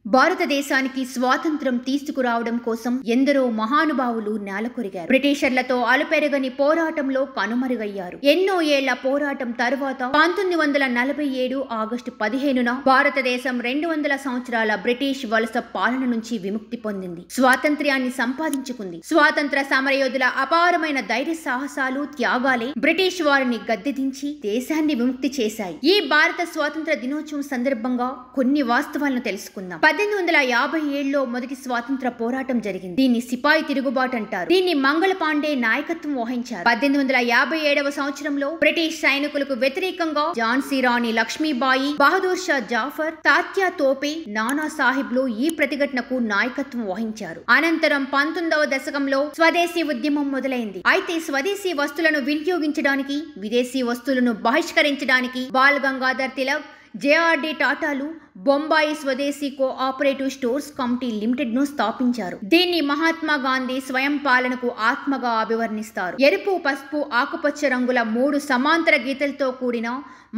భారతదేశానికి స్వాతంత్ర్యం తీసుకురావడం కోసం ఎందరో మహానుభావులు నేలకొరిగారు. బ్రిటిషర్లతో అలుపెరగని పోరాటంలో కనుమరుగయ్యారు. ఎన్నో ఏళ్ల పోరాటం తరువాత 1947 ఆగస్టు 15న భారతదేశం 200 సంవత్సరాల బ్రిటిష్ వలస పాలన నుంచి విముక్తి పొందింది. స్వాతంత్ర్యాన్ని సంపాదించుకుంది. స్వాతంత్ర సమరయోధుల అపారమైన ధైర్య సాహసాలు, త్యాగాలే బ్రిటిష్ వారిని గద్దెదించి దేశాన్ని విముక్తి చేశాయి. ఈ భారత స్వాతంత్ర దినోత్సవం సందర్భంగా కొన్ని వాస్తవాలను తెలుసుకుందాం. 1857లో మొదటి స్వాతంత్ర పోరాటం జరిగింది. దీన్ని సిపాయి తిరుగుబాటు అంటారు. దీన్ని మంగళ పాండే నాయకత్వం వహించారు. 1857వ సంవత్సరంలో బ్రిటిష్ సైనికులకు వ్యతిరేకంగా ఝాన్సీ రాణి లక్ష్మీబాయి, బహదూర్ షా జాఫర్, తాత్యా తోపే, నానా సాహిబ్లు ఈ ప్రతిఘటనకు నాయకత్వం వహించారు. అనంతరం 19వ దశకంలో స్వదేశీ ఉద్యమం మొదలైంది. అయితే స్వదేశీ వస్తువులను వినియోగించడానికి, విదేశీ వస్తువులను బహిష్కరించడానికి బాల్ గంగాధర్ తిలక్, జేఆర్డి టాటాలు బొంబాయి స్వదేశీ కోఆపరేటివ్ స్టోర్స్ కమిటీ లిమిటెడ్ ను స్థాపించారు. దీన్ని మహాత్మా గాంధీ స్వయం పాలనకు ఆత్మగా అభివర్ణిస్తారు. ఎరుపు, పసుపు, ఆకుపచ్చ రంగుల 3 సమాంతర గీతలతో కూడిన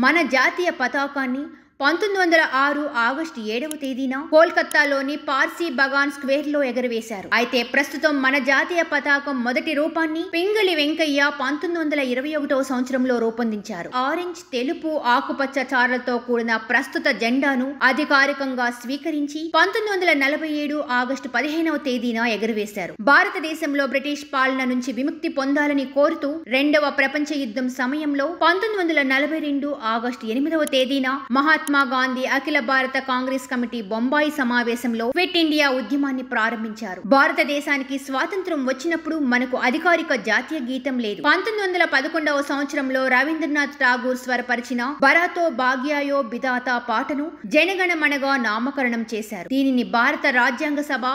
మన జాతీయ పతాకాన్ని 1906 ఆగస్టు 7వ తేదీన కోల్కతాలోని పార్సీ బగాన్ స్క్వేర్ లో ఎగరవేశారు. అయితే ప్రస్తుతం మన జాతీయ పతాకం మొదటి రూపాన్ని పింగళి వెంకయ్య 1921వ సంవత్సరంలో రూపొందించారు. ఆరెంజ్, తెలుపు, ఆకుపచ్చ చారలతో కూడిన ప్రస్తుత జెండాను అధికారికంగా స్వీకరించి 1947 ఆగస్టు 15వ తేదీన ఎగరవేశారు. భారతదేశంలో బ్రిటిష్ పాలన నుంచి విముక్తి పొందాలని కోరుతూ 2వ ప్రపంచ యుద్ధం సమయంలో 1942 ఆగస్టు 8వ తేదీన మహాత్మా గాంధీ అఖిల భారత కాంగ్రెస్ కమిటీ బొంబాయి సమావేశంలో క్విట్ ఇండియా ఉద్యమాన్ని ప్రారంభించారు. భారతదేశానికి స్వాతంత్ర్యం వచ్చినప్పుడు మనకు అధికారిక జాతీయ గీతం లేదు. 1911వ సంవత్సరంలో రవీంద్రనాథ్ ఠాగూర్ స్వరపరిచిన భరాతో భాగ్యాయో బిదాతా పాటను జనగణమనగా నామకరణం చేశారు. దీనిని భారత రాజ్యాంగ సభ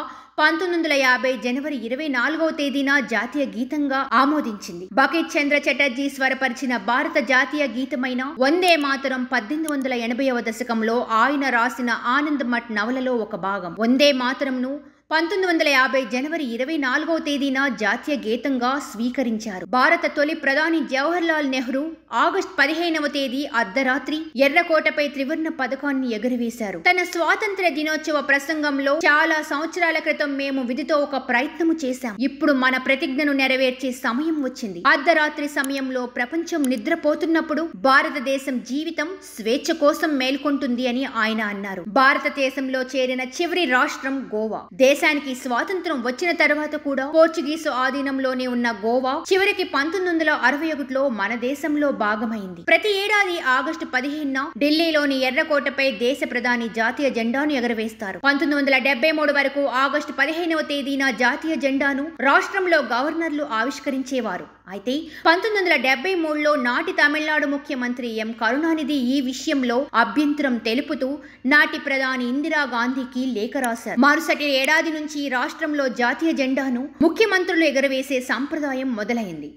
1950 జనవరి 24వ తేదీన జాతీయ గీతంగా ఆమోదించింది. బకిట్ చంద్ర చటర్జీ స్వరపరిచిన భారత జాతీయ గీతమైన వందే మాతరం 1880వ దశకంలో ఆయన రాసిన ఆనంద్ మఠ్ నవలలో ఒక భాగం. వందే మాతరంను 1950 జనవరి 24వ తేదీన జాతీయ గీతంగా స్వీకరించారు. భారత తొలి ప్రధాని జవహర్ లాల్ నెహ్రూ ఆగస్టు 15వ తేదీ అర్ధరాత్రి ఎర్రకోటపై త్రివర్ణ పథకాన్ని ఎగురవేశారు. తన స్వాతంత్ర దినోత్సవ ప్రసంగంలో చాలా సంవత్సరాల క్రితం మేము విధితో ఒక ప్రయత్నము చేశాం. ఇప్పుడు మన ప్రతిజ్ఞను నెరవేర్చే సమయం వచ్చింది. అర్ధరాత్రి సమయంలో ప్రపంచం నిద్రపోతున్నప్పుడు భారతదేశం జీవితం స్వేచ్ఛ కోసం మేల్కొంటుంది అని ఆయన అన్నారు. భారతదేశంలో చేరిన చివరి రాష్ట్రం గోవా. దేశానికి స్వాతంత్రం వచ్చిన తర్వాత కూడా పోర్చుగీసు ఆధీనంలోనే ఉన్న గోవా చివరికి 1961లో మన దేశంలో భాగమైంది. ప్రతి ఏడాది ఆగస్టు 15న ఢిల్లీలోని ఎర్రకోటపై దేశ ప్రధాని జాతీయ జెండాను ఎగరవేస్తారు. 1973 వరకు ఆగస్టు 15వ తేదీన జాతీయ జెండాను రాష్ట్రంలో గవర్నర్లు ఆవిష్కరించేవారు. అయితే 1973లో నాటి తమిళనాడు ముఖ్యమంత్రి ఎం కరుణానిధి ఈ విషయంలో అభ్యంతరం తెలుపుతూ నాటి ప్రధాని ఇందిరాగాంధీకి లేఖ రాశారు. మరుసటి ఏడాది నుంచి రాష్ట్రంలో జాతీయ జెండాను ముఖ్యమంత్రులు ఎగరవేసే సంప్రదాయం మొదలైంది.